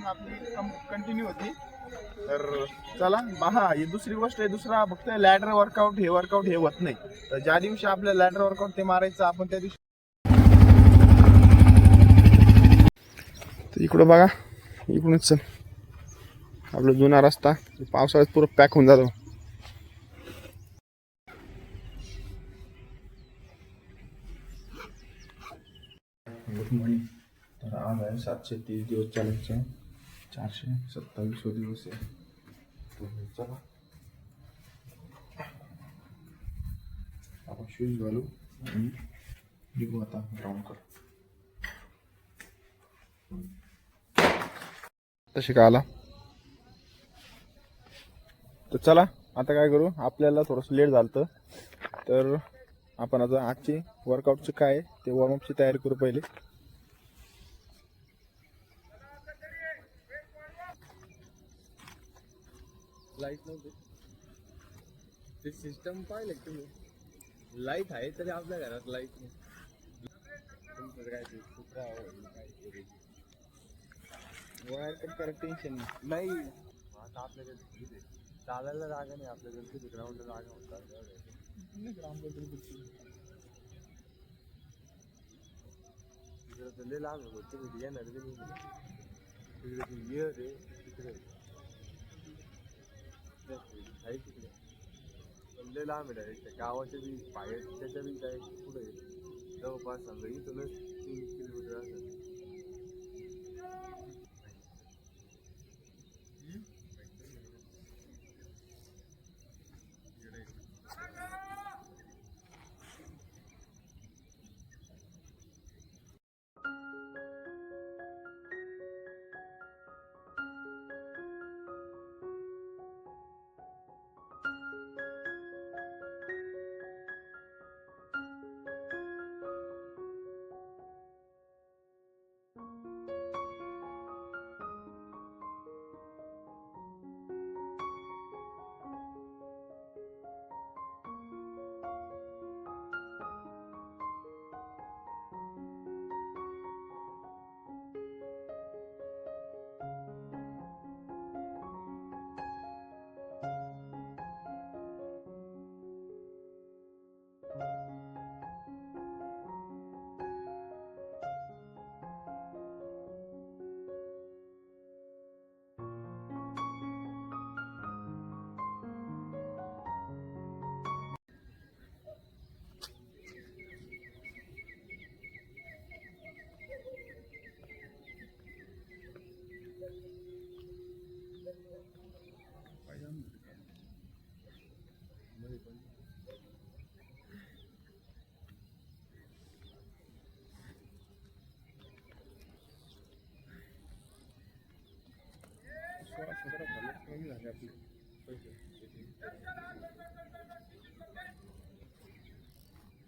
Running आपली continue होती. तर चला हा ही दुसरी गोष्ट आहे. दुसरा फक्त लॅडर वर्कआउट हे होत नाही. तर ज्या दिवशी आपलं लॅडर वर्कआउट ते मारायचं आपण त्या दिवशी. इकडं बघा, इकडूनच आपला जुना रस्ता पावसाळ्यात पुरं पॅक होऊन जातो. Good morning. तर आज आहे 730 दिवस चालायचे, 427 दिवस आहे. चला आपण शूज घालू आणि निघू आता ग्राउंडकडे. तसे का आला तर चला आता काय करू, आपल्याला थोडंसं लेट झालं तर आपण आता आजची वर्कआउटचं काय ते वॉर्मअपची तयारी करू पहिले. लाईट नव्हती ते सिस्टम पाहिले तुम्ही. लाईट आहे तरी आपल्या घरात लाईट नाही. तुमचं काय ते कुत्रा वायर कट करा, टेन्शन नाही. आता आपल्याकडे चालायला जागा नाही, आपल्याकडे किती ग्राउंडला जागा होता. तिकडे तर लय लांब होतो, तुम्ही येणार बी नाही. तिकडे ती विहीर आहे, तिकडे आहे तिकडे पण लय लांब आहे. डायरेक्ट गावाच्या बी बाहेर त्याच्या बी डायरेक्ट पुढे जवळपास समजा इथूनच 3 किलोमीटर असेल.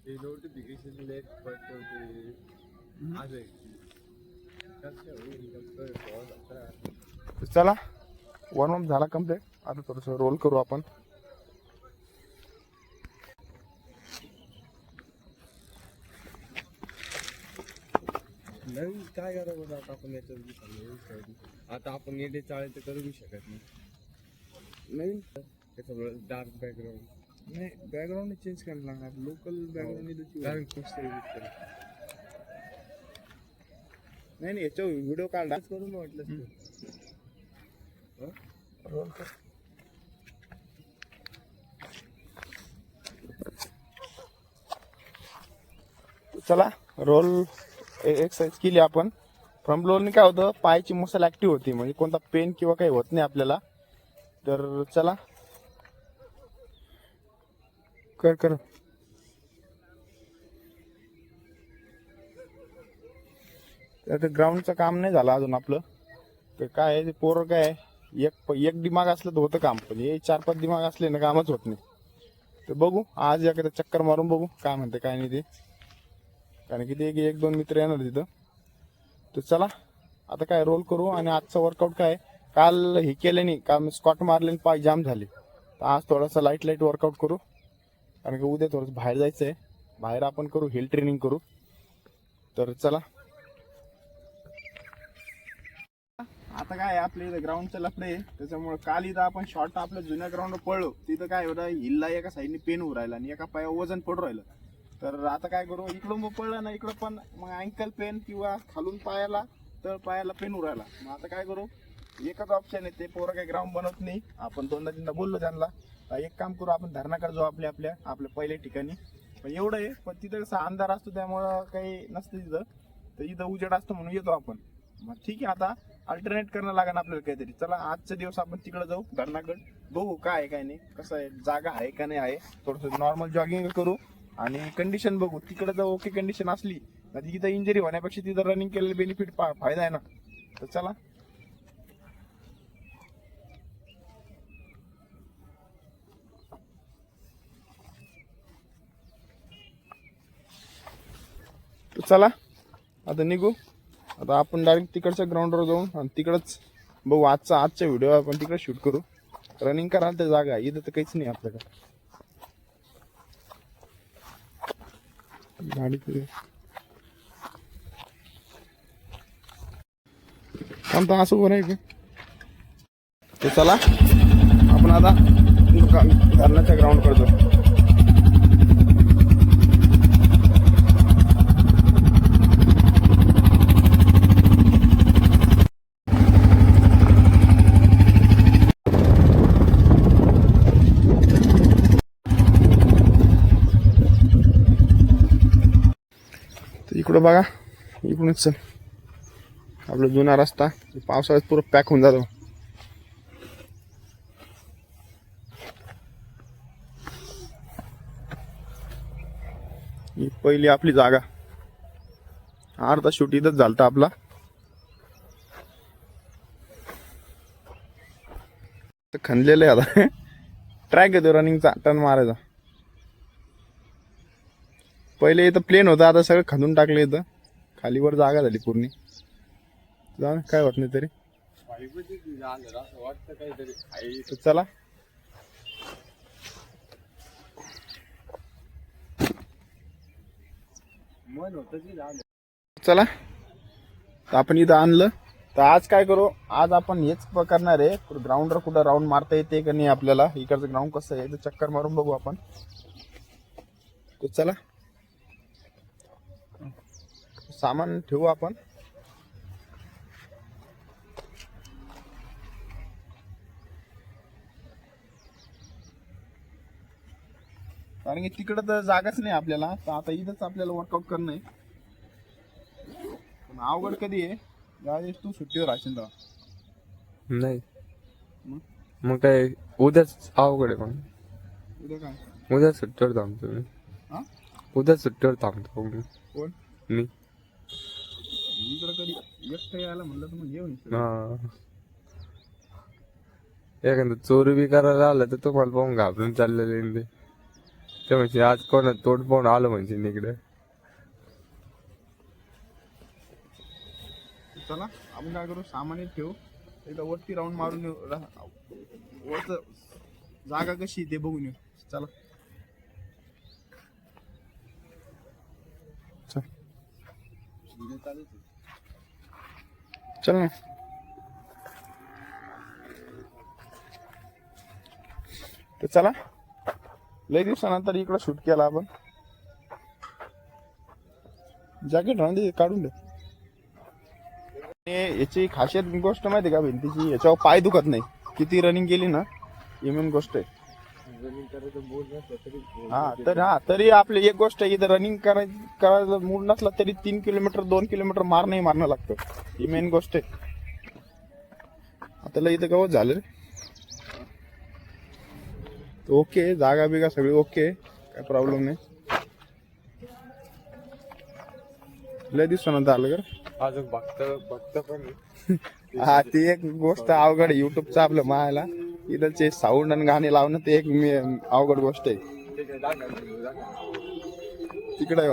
ते नोटिफिकेशन लेट पडते आज आहे. चला वॉर्मअप झाला कम्प्लीट. आता थोडंसं रोल करू आपण. नवीन काय करावं आता आपण याच्यावर. आता आपण येडे चाळे तर करू शकत नाही. नवीन त्याच्यामुळे डार्क बॅकग्राऊंड नाही, बॅकग्राऊंड चेंज करायला लागणार. लोकल बॅकग्राऊंड नाही याच्यावर व्हिडिओ काढला करून म्हटलं रोल कर. चला रोल एक्सरसाइज केली आपण. फ्रंट रोलने काय होतं, पायाची मसल ऍक्टिव्ह होती, म्हणजे कोणता पेन किंवा काही होत नाही आपल्याला. तर चला कर. तर ग्राउंडचं काम नाही झालं अजून आपलं. तर काय आहे, पोरं काय एक दिमाग असलं तर होतं काम, पण हे 4-5 दिमाग असले ना कामच होत नाही. तर बघू आज एखादा चक्कर मारून बघू काय म्हणते काय नाही ते, कारण की ते 1-2 मित्र येणार तिथं. तर चला आता काय रोल करू. आणि आजचं वर्कआउट काय, काल हे केलं नाही, काल स्क्वॉट मारले पाय जाम झाले. तर आज थोडासा लाईट वर्कआउट करू, कारण की उद्या थोडंसं बाहेर जायचं आहे. बाहेर आपण करू हिल ट्रेनिंग करू. तर चला आता काय आपल्या इथं ग्राउंडचं लफडे आहे, त्याच्यामुळे काल इथं आपण शॉर्ट आपल्या जुन्या ग्राउंडवर पळलो, तिथं काय होतं हिलला एका साईडने पेन होऊ राहिला आणि एका पायावर वजन पडू राहिलं. तर आता काय करू, इकडं मग पळलं ना इकडं पण मग अँकल पेन किंवा खालून पायाला तर पायाला पेन होऊ राहिला. मग आता काय करू, एकच ऑप्शन आहे, ते पोरं काही ग्राउंड बनवत नाही. आपण दोनदा तीनदा बोललो त्यांना, एक काम करू आपण धरणाकडे जाऊ आपल्या पहिल्या ठिकाणी. पण एवढं आहे, पण तिथं कसा अंधार असतो त्यामुळं काही नसतं तिथं, तर इथं उजेड असतो म्हणून येतो आपण. मग ठीक आहे, आता अल्टरनेट करणं लागेल आपल्याला काहीतरी. चला आजचा दिवस आपण तिकडे जाऊ धरणाकडे, बघू काय आहे काय नाही, कसं आहे, जागा आहे का नाही आहे. थोडंसं नॉर्मल जॉगिंग करू आणि कंडिशन बघू. तिकडे जर ओके कंडिशन असली तर तिथं इंजरी होण्यापेक्षा तिथं रनिंग केलेलं बेनिफिट फायदा आहे ना. तर चला चला आता निघू. आता आपण डायरेक्ट तिकडच्या ग्राउंडवर जाऊन आणि तिकडच बघू. आजच्या व्हिडिओ आपण तिकडे शूट करू. रनिंग करायला तर जागा इथं तर काहीच नाही आपल्याकडे. गाडी थांबता असं बरं आहे का. तर चला आपण आता धरणाच्या ग्राउंडकडे जाऊ. इकडं बघा, इकडूनच चल आपला जुना रस्ता पावसाळ्यात पुरं पॅक होऊन जातो. ही पहिली आपली जागा. अर्धा शूट इथंच झालता आपला. खणलेलं आहे आता. ट्रॅक येतो रनिंगचा, टर्न मारायचा. पहिले इथं प्लेन होतं, आता सगळं खणून टाकलं. इथं खालीवर जागा झाली पूर्ण. जा काय होत नाही तरी. चला चला आपण इथं आणलं. तर आज काय करू, आज आपण हेच करणार आहे. ग्राउंडवर कुठं राऊंड मारता येते का नाही आपल्याला, इकडचं ग्राउंड कसं आहे तर चक्कर मारून बघू आपण. तर चला सामान ठेवू आपण. कारण की तिकडं तर जागाच नाही आपल्याला, तर आता इथंच आपल्याला वर्कआउट करणं आहे. पण अवघड कधी आहे, ज्यावेळेस तू सुट्टीवर राहशील तेव्हा. नाही मग काय उद्याच अवघड आहे. मग उद्या काय, उद्या सुट्टीवर थांबतो मी. हा उद्या सुट्टीवर थांबतो मी. कोण मी इकडं कधी एकटं यायला म्हणलं तर मग येऊन. हा एखादं चोरी बी करायला आलं तर तुम्हाला पाहून घाबरून चाललेले ते म्हणजे आज कोणा तोड पाहून आलं म्हणजे इकडे. चला आपण काय करू, सामान ठेवू, एकदा वरती राऊंड मारून येऊ. वरच जागा कशी ते बघून येऊ. चला चल ना. तर चला लय दिवसानंतर इकडं शूट केला आपण. जॅकेट राहून दे, काढून दे. याची खासियत गोष्ट माहिती का भिंतीची, याच्यावर पाय दुखत नाही. किती रनिंग केली ना, ही मेन गोष्ट आहे. तरी आपली एक गोष्ट आहे, इथं रनिंग करायचं मूड नसला तरी 3 किलोमीटर 2 किलोमीटर मारणं लागतं. ही मेन गोष्ट आहे. आता इथं गवत झालं ओके, जागा बिगा सगळी ओके, काय प्रॉब्लेम नाही. लय दिवसानंतर आलं का अजून बघत पण. हा ती एक गोष्ट अवघड आहे युट्यूबचं आपलं मायला. इथलचे साऊंड आणि गाणे लावणं ते एक अवघड गोष्ट आहे. तिकडे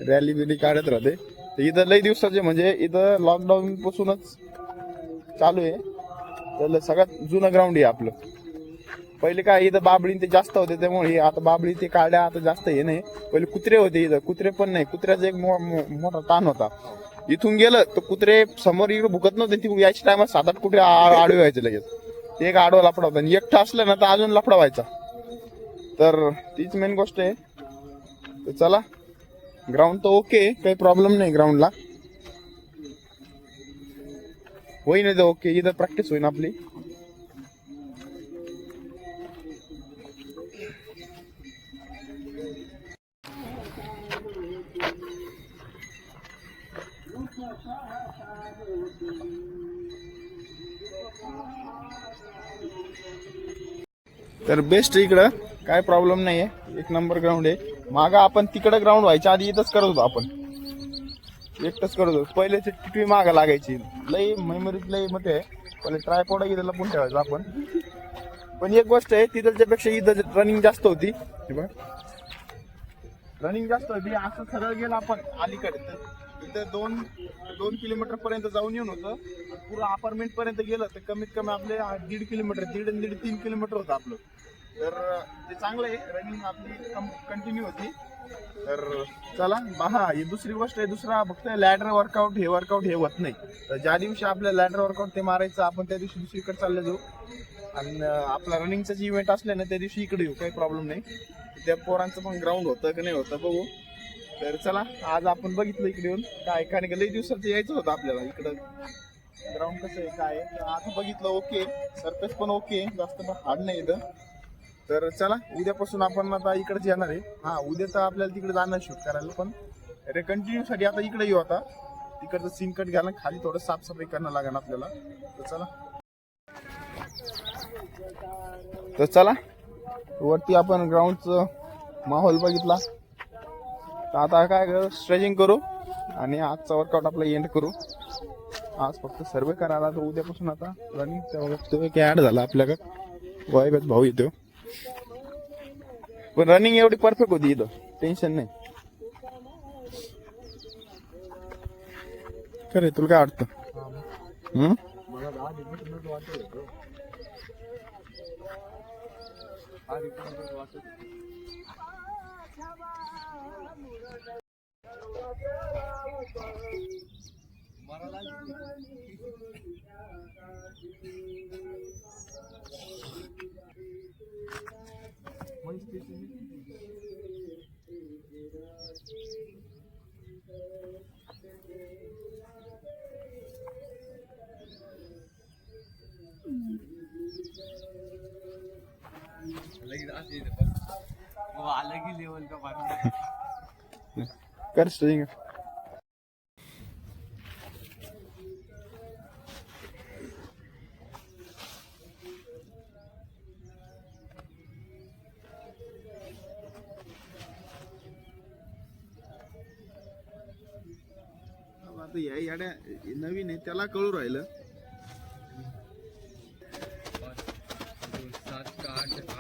रॅली बिली काढत राहते. इथं लय दिवसाचे म्हणजे इथं लॉकडाऊन पासूनच चालू आहे. तर सगळ्यात जुनं ग्राउंड आहे आपलं. पहिले काय इथं बाबळी ते जास्त होते, त्यामुळे आता बाबळी ते काढल्या, आता जास्त हे नाही. पहिले कुत्रे होते इथं, कुत्रे पण नाही. कुत्र्याचा एक मोठा ताण होता. इथून गेलं तर कुत्रे समोर इकडे भुकत नव्हते, ती यायच्या टायमात 7-8 कुत्रे आडवे व्हायचे लगेच. ते एक आडवा लफडा होता आणि एकटा असलं ना तर अजून लफडा व्हायचा. तर तीच मेन गोष्ट आहे. तर चला, ग्राउंड तर ओके, काही प्रॉब्लेम नाही ग्राउंडला. होईन इथं ओके, इथं प्रॅक्टिस होईन आपली. तर बेस्ट इकडं काय प्रॉब्लेम नाहीये, एक नंबर ग्राउंड आहे. मागं आपण तिकडं ग्राउंड व्हायच्या आधी इथंच करत होतो आपण, एकटंच करत होतो. पहिले ते टिटवी मागं लागायची, लई मेमरीत लई मोठे आहे. पहिले ट्रायपॉड इथं लपून ठेवायचं आपण. पण एक गोष्ट आहे, तिथलच्या पेक्षा इथं रनिंग जास्त होती. रनिंग जास्त होती. असं सरळ गेलं आपण अलीकडे तर इथं 2 किलोमीटर पर्यंत जाऊन येऊन होतं. पुरं अपार्टमेंट पर्यंत गेलं तर कमीत कमी आपले 1.5 किलोमीटर, 1.5-3 किलोमीटर होतं आपलं. तर ते चांगलं आहे, रनिंग आपली कंटिन्यू होती. तर चला हा, ही दुसरी गोष्ट आहे. दुसरा फक्त लॅडर वर्कआउट हे होत नाही. तर ज्या दिवशी आपल्याला लॅडर वर्कआउट ते मारायचं, आपण त्या दिवशी दुसरीकडे चालले जाऊ. आणि आपला रनिंगचा जे इव्हेंट असले ना त्या दिवशी इकडे येऊ, काही प्रॉब्लेम नाही. त्या पोरांचं पण ग्राउंड होतं की नाही होतं बघू. तर चला, आज आपण बघितलं इकडे येऊन काय, कारण की लई दिवसाचं यायचं होतं आपल्याला इकडं ग्राउंड कसं आहे काय. आता बघितलं ओके, सरफेस पण ओके, जास्त पण हार्ड नाही इथं. तर चला, उद्यापासून आपण आता इकडेच येणार आहे. हा, उद्या तर आपल्याला तिकडे जाणार शूट करायला, पण कंटिन्यू साठी आता इकडे येऊ. आता तिकडचं सीन कट घ्यायला, खाली थोडं साफसफाई करणं लागेल आपल्याला. तर चला वरती आपण ग्राउंडचं माहोल बघितला. तर आता काय स्ट्रेचिंग करू आणि आजचा वर्कआउट आपला एंड करू. आज फक्त सर्वे करायला, तर उद्यापासून आता रनिंग ऍड झाला आपल्याकडे. वायब्यात भाऊ येतो, पण रनिंग एवढी परफेक्ट होती इथं, टेन्शन नाही. खरे तुला काय वाटतं? अलग ही लेवल का पानी. कर स्ट्रेचिंग. आता या याड्या नवीन आहे, त्याला कळू राहिलं. 7 का 8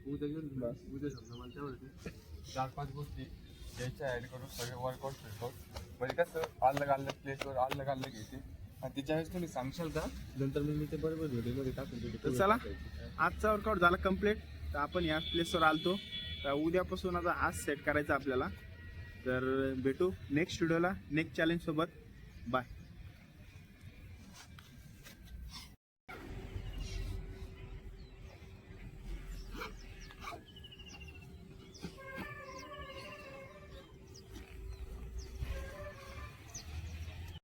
उद्या समजा मला त्यावरती 4-5 गोष्टी यायच्या ऍड करून सगळे वर्कआउट फिरतो. म्हणजे कसं अलग प्लेसवर अलग घेते, आणि त्याच्या वेळेस तुम्ही सांगशाल का, नंतर मी ते बरोबर व्हिडिओमध्ये टाकून. तर चला, आजचा वर्कआउट झाला कम्प्लीट. तर आपण या प्लेसवर आलतो. तर उद्यापासून आता आज सेट करायचं आपल्याला. तर भेटू नेक्स्ट व्हिडिओला नेक्स्ट चॅलेंज सोबत. बाय.